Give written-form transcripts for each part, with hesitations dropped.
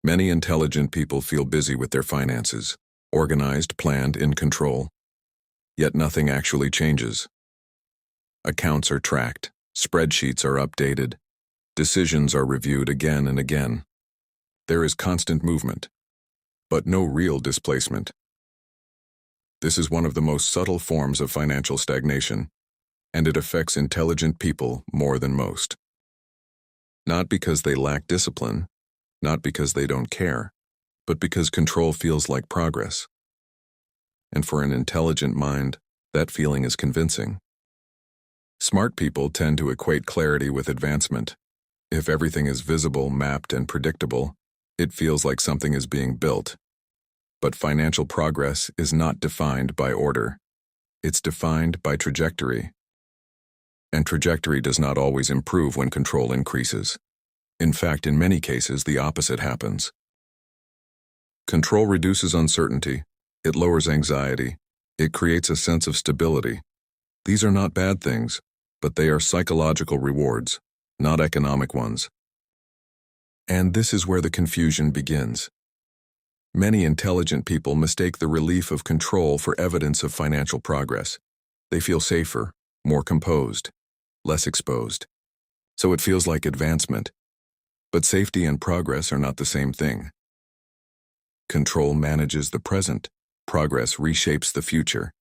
Many intelligent people feel busy with their finances, organized, planned, in control. Yet nothing actually changes. Accounts are tracked, spreadsheets are updated, decisions are reviewed again and again. There is constant movement, but no real displacement. This is one of the most subtle forms of financial stagnation, and it affects intelligent people more than most. Not because they lack discipline, not because they don't care, but because control feels like progress. And for an intelligent mind, that feeling is convincing. Smart people tend to equate clarity with advancement. If everything is visible, mapped, and predictable, it feels like something is being built. But financial progress is not defined by order. It's defined by trajectory. And trajectory does not always improve when control increases. In fact, in many cases, the opposite happens. Control reduces uncertainty. It lowers anxiety. It creates a sense of stability. These are not bad things, but they are psychological rewards, not economic ones. And this is where the confusion begins. Many intelligent people mistake the relief of control for evidence of financial progress. They feel safer, more composed, less exposed. So it feels like advancement. But safety and progress are not the same thing. Control manages the present. Progress reshapes the future.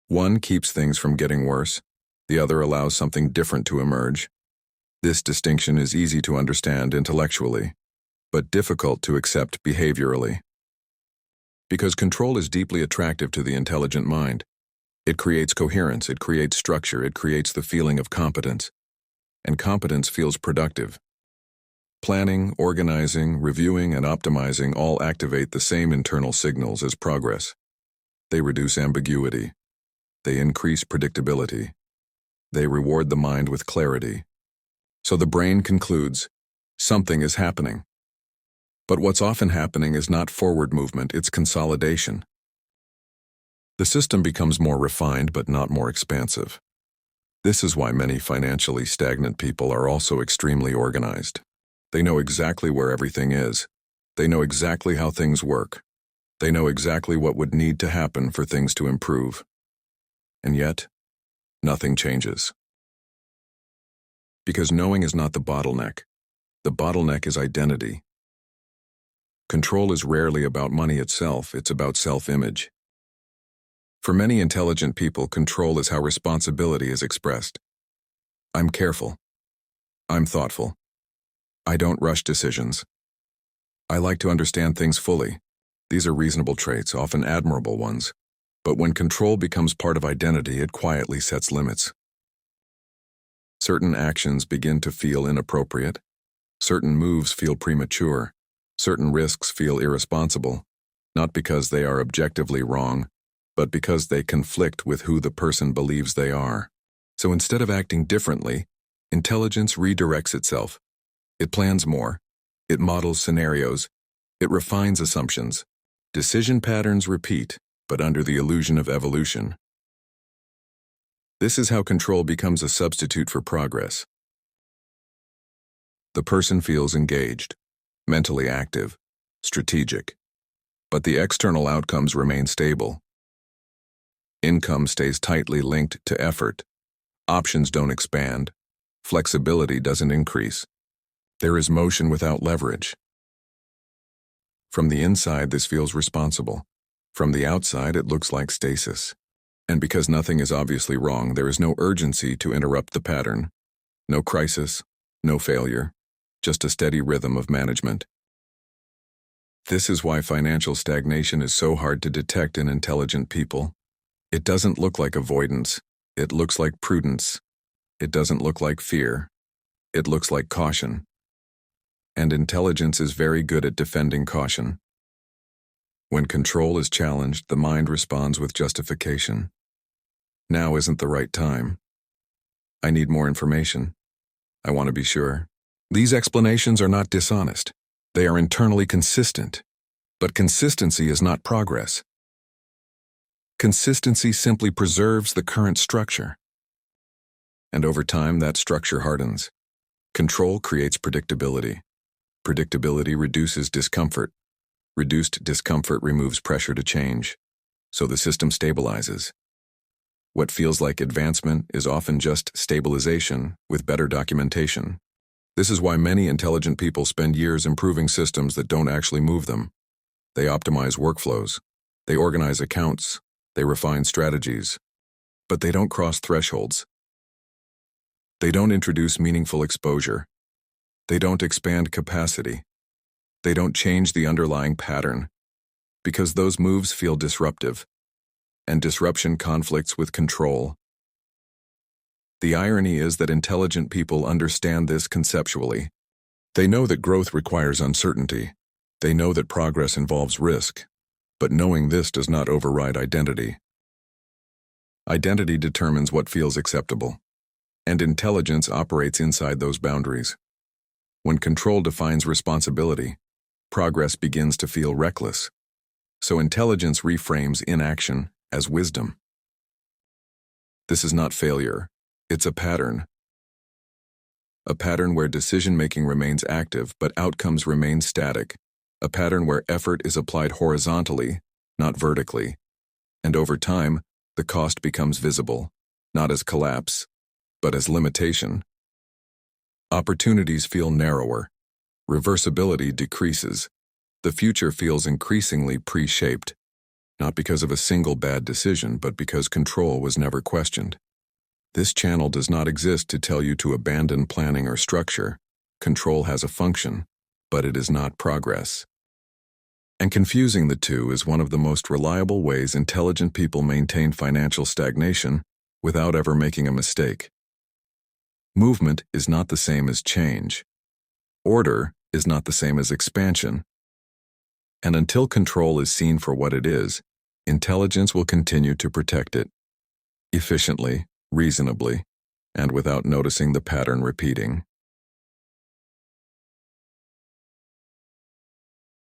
One keeps things from getting worse. The other allows something different to emerge. This distinction is easy to understand intellectually, but difficult to accept behaviorally. Because control is deeply attractive to the intelligent mind. It creates coherence, it creates structure, it creates the feeling of competence. And competence feels productive. Planning, organizing, reviewing, and optimizing all activate the same internal signals as progress. They reduce ambiguity. They increase predictability. They reward the mind with clarity. So the brain concludes, something is happening. But what's often happening is not forward movement, it's consolidation. The system becomes more refined but not more expansive. This is why many financially stagnant people are also extremely organized. They know exactly where everything is. They know exactly how things work. They know exactly what would need to happen for things to improve. And yet, nothing changes. Because knowing is not the bottleneck. The bottleneck is identity. Control is rarely about money itself, it's about self-image. For many intelligent people, control is how responsibility is expressed. I'm careful. I'm thoughtful. I don't rush decisions. I like to understand things fully. These are reasonable traits, often admirable ones. But when control becomes part of identity, it quietly sets limits. Certain actions begin to feel inappropriate. Certain moves feel premature. Certain risks feel irresponsible, not because they are objectively wrong, but because they conflict with who the person believes they are. So instead of acting differently, intelligence redirects itself. It plans more. It models scenarios. It refines assumptions. Decision patterns repeat, but under the illusion of evolution. This is how control becomes a substitute for progress. The person feels engaged, mentally active, strategic, but the external outcomes remain stable. Income stays tightly linked to effort. Options don't expand. Flexibility doesn't increase. There is motion without leverage. From the inside, this feels responsible. From the outside, it looks like stasis. And because nothing is obviously wrong, there is no urgency to interrupt the pattern. No crisis, no failure, just a steady rhythm of management. This is why financial stagnation is so hard to detect in intelligent people. It doesn't look like avoidance. It looks like prudence. It doesn't look like fear. It looks like caution. And intelligence is very good at defending caution. When control is challenged, the mind responds with justification. Now isn't the right time. I need more information. I want to be sure. These explanations are not dishonest. They are internally consistent. But consistency is not progress. Consistency simply preserves the current structure. And over time, that structure hardens. Control creates predictability. Predictability reduces discomfort. Reduced discomfort removes pressure to change, so the system stabilizes. What feels like advancement is often just stabilization with better documentation. This is why many intelligent people spend years improving systems that don't actually move them. They optimize workflows, they organize accounts, they refine strategies, but they don't cross thresholds. They don't introduce meaningful exposure. They don't expand capacity. They don't change the underlying pattern, because those moves feel disruptive, and disruption conflicts with control. The irony is that intelligent people understand this conceptually. They know that growth requires uncertainty. They know that progress involves risk, but knowing this does not override identity. Identity determines what feels acceptable, and intelligence operates inside those boundaries. When control defines responsibility, progress begins to feel reckless. So intelligence reframes inaction as wisdom. This is not failure, it's a pattern. A pattern where decision-making remains active but outcomes remain static. A pattern where effort is applied horizontally, not vertically. And over time, the cost becomes visible, not as collapse, but as limitation. Opportunities feel narrower. Reversibility decreases. The future feels increasingly pre-shaped, not because of a single bad decision, but because control was never questioned. This channel does not exist to tell you to abandon planning or structure. Control has a function, but it is not progress. And confusing the two is one of the most reliable ways intelligent people maintain financial stagnation without ever making a mistake. Movement is not the same as change. Order is not the same as expansion. And until control is seen for what it is, intelligence will continue to protect it, efficiently, reasonably, and without noticing the pattern repeating.